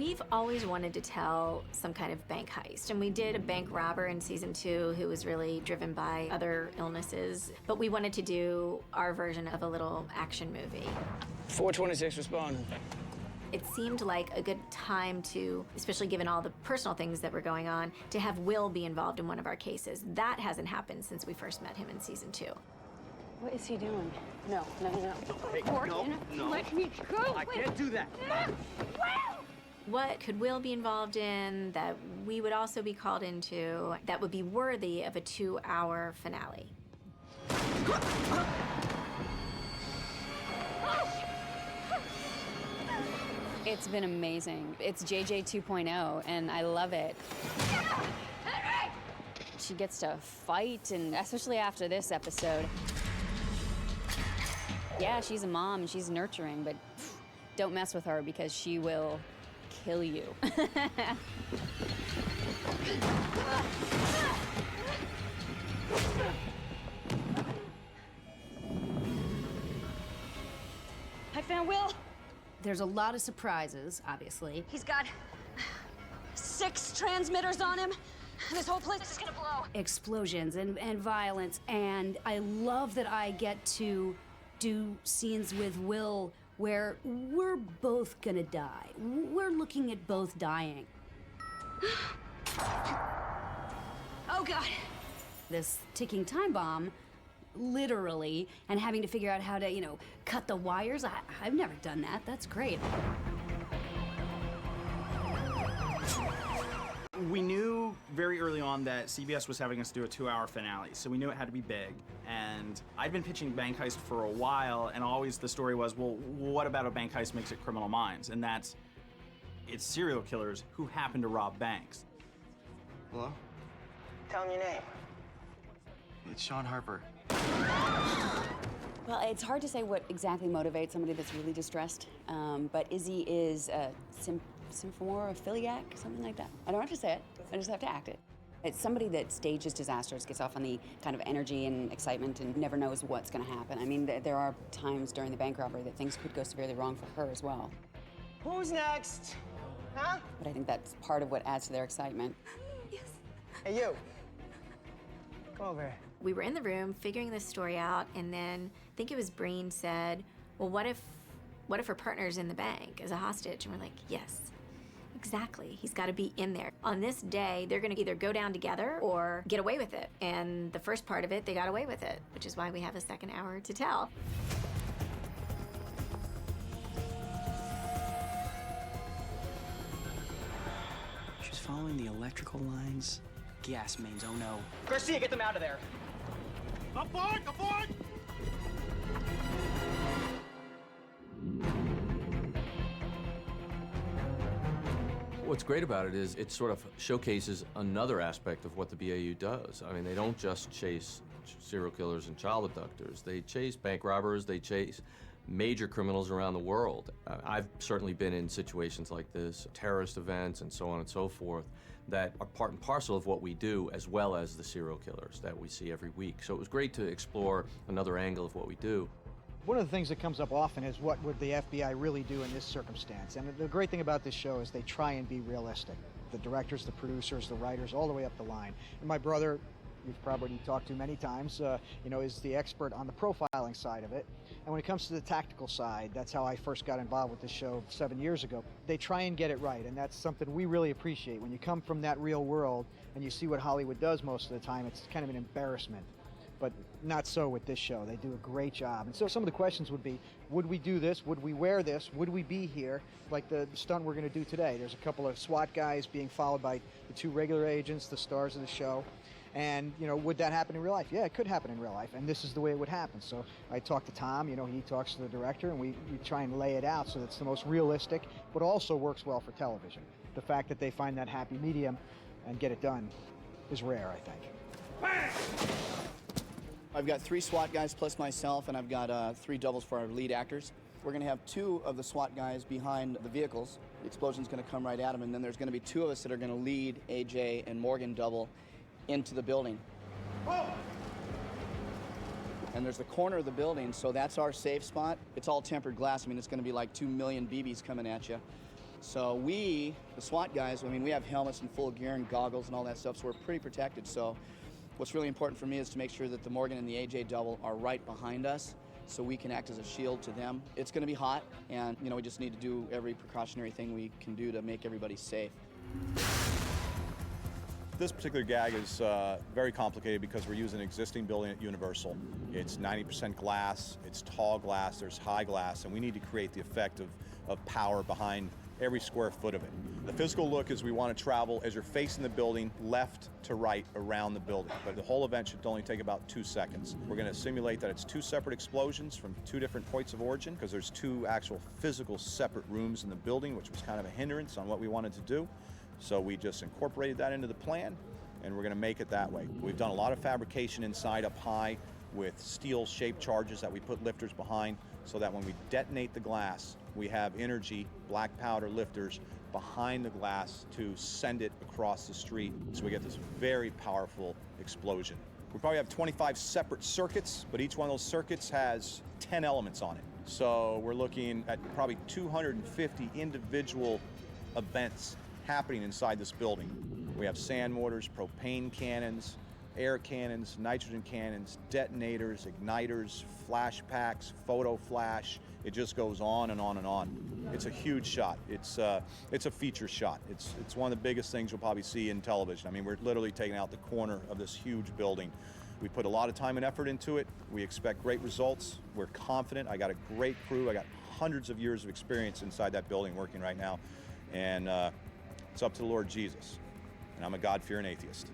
We've always wanted to tell some kind of bank heist, and we did a bank robber in season 2 who was really driven by other illnesses, but we wanted to do our version of a little action movie. 426, respond. It seemed like a good time to, especially given all the personal things that were going on, to have Will be involved in one of our cases. That hasn't happened since we first met him in season 2. What is he doing? No. Hey, no. Let me go. I can't do that. Will! What could Will be involved in that we would also be called into that would be worthy of a 2-hour finale? It's been amazing. It's JJ 2.0, and I love it. She gets to fight, and especially after this episode. Yeah, she's a mom, and she's nurturing, but don't mess with her because she will kill you. I found Will. There's a lot of surprises, obviously. He's got 6 transmitters on him. This whole place is gonna blow. Explosions and violence, and I love that I get to do scenes with Will where we're both gonna die. We're looking at both dying. Oh, God. This ticking time bomb, literally, and having to figure out how to, cut the wires. I've never done that. That's great. We knew very early on that CBS was having us do a 2-hour finale, so we knew it had to be big. And I'd been pitching Bank Heist for a while, and always the story was, well, what about a bank heist makes it Criminal Minds? And it's serial killers who happen to rob banks. Hello? Tell him your name. It's Sean Harper. Well, it's hard to say what exactly motivates somebody that's really distressed, but Izzy is a symphorophiliac, something like that. I don't have to say it, I just have to act it. It's somebody that stages disasters, gets off on the kind of energy and excitement and never knows what's gonna happen. I mean, there are times during the bank robbery that things could go severely wrong for her as well. Who's next? Huh? But I think that's part of what adds to their excitement. Yes. Hey, you. Come over here. We were in the room figuring this story out, and then I think it was Breen said, well, what if her partner's in the bank as a hostage? And we're like, yes, exactly. He's got to be in there. On this day, they're going to either go down together or get away with it. And the first part of it, they got away with it, which is why we have a second hour to tell. She's following the electrical lines. Gas mains, oh no. Garcia, get them out of there. Abort! Abort! What's great about it is it sort of showcases another aspect of what the BAU does. I mean, they don't just chase serial killers and child abductors. They chase bank robbers, they chase major criminals around the world. I've certainly been in situations like this, terrorist events and so on and so forth, that are part and parcel of what we do, as well as the serial killers that we see every week. So it was great to explore another angle of what we do. One of the things that comes up often is what would the FBI really do in this circumstance? And the great thing about this show is they try and be realistic. The directors, the producers, the writers, all the way up the line. And my brother, you've probably talked to many times, is the expert on the profiling side of it. And when it comes to the tactical side, that's how I first got involved with this show 7 years ago. They try and get it right, and that's something we really appreciate. When you come from that real world and you see what Hollywood does most of the time, it's kind of an embarrassment. But not so with this show. They do a great job. And so some of the questions would be, would we do this? Would we wear this? Would we be here? Like the stunt we're going to do today. There's a couple of SWAT guys being followed by the 2 regular agents, the stars of the show. And, would that happen in real life? Yeah, it could happen in real life, and this is the way it would happen. So I talked to Tom, he talks to the director, and we try and lay it out so that it's the most realistic, but also works well for television. The fact that they find that happy medium and get it done is rare, I think. Bang! I've got 3 SWAT guys plus myself, and I've got 3 doubles for our lead actors. We're going to have 2 of the SWAT guys behind the vehicles. The explosion's going to come right at them, and then there's going to be 2 of us that are going to lead AJ and Morgan double into the building. Whoa! And there's the corner of the building, so that's our safe spot. It's all tempered glass. I mean, it's going to be like 2 million BBs coming at you. So we, the SWAT guys, I mean, we have helmets and full gear and goggles and all that stuff, so we're pretty protected. So what's really important for me is to make sure that the Morgan and the AJ double are right behind us so we can act as a shield to them. It's going to be hot, and we just need to do every precautionary thing we can do to make everybody safe. This particular gag is very complicated because we're using an existing building at Universal. It's 90% glass, it's tall glass, there's high glass, and we need to create the effect of power behind every square foot of it. The physical look is we want to travel as you're facing the building, left to right around the building. But the whole event should only take about 2 seconds. We're going to simulate that it's 2 separate explosions from 2 different points of origin, because there's 2 actual physical separate rooms in the building, which was kind of a hindrance on what we wanted to do. So we just incorporated that into the plan, and we're going to make it that way. We've done a lot of fabrication inside up high with steel-shaped charges that we put lifters behind, so that when we detonate the glass, we have energy, black powder lifters behind the glass to send it across the street. So we get this very powerful explosion. We probably have 25 separate circuits, but each one of those circuits has 10 elements on it. So we're looking at probably 250 individual events happening inside this building. We have sand mortars, propane cannons, air cannons, nitrogen cannons, detonators, igniters, flash packs, photo flash. It just goes on and on and on. It's a huge shot. It's a feature shot. It's one of the biggest things you'll probably see in television. I mean, we're literally taking out the corner of this huge building. We put a lot of time and effort into it. We expect great results. We're confident. I got a great crew. I got hundreds of years of experience inside that building working right now. And it's up to the Lord Jesus. And I'm a God-fearing atheist.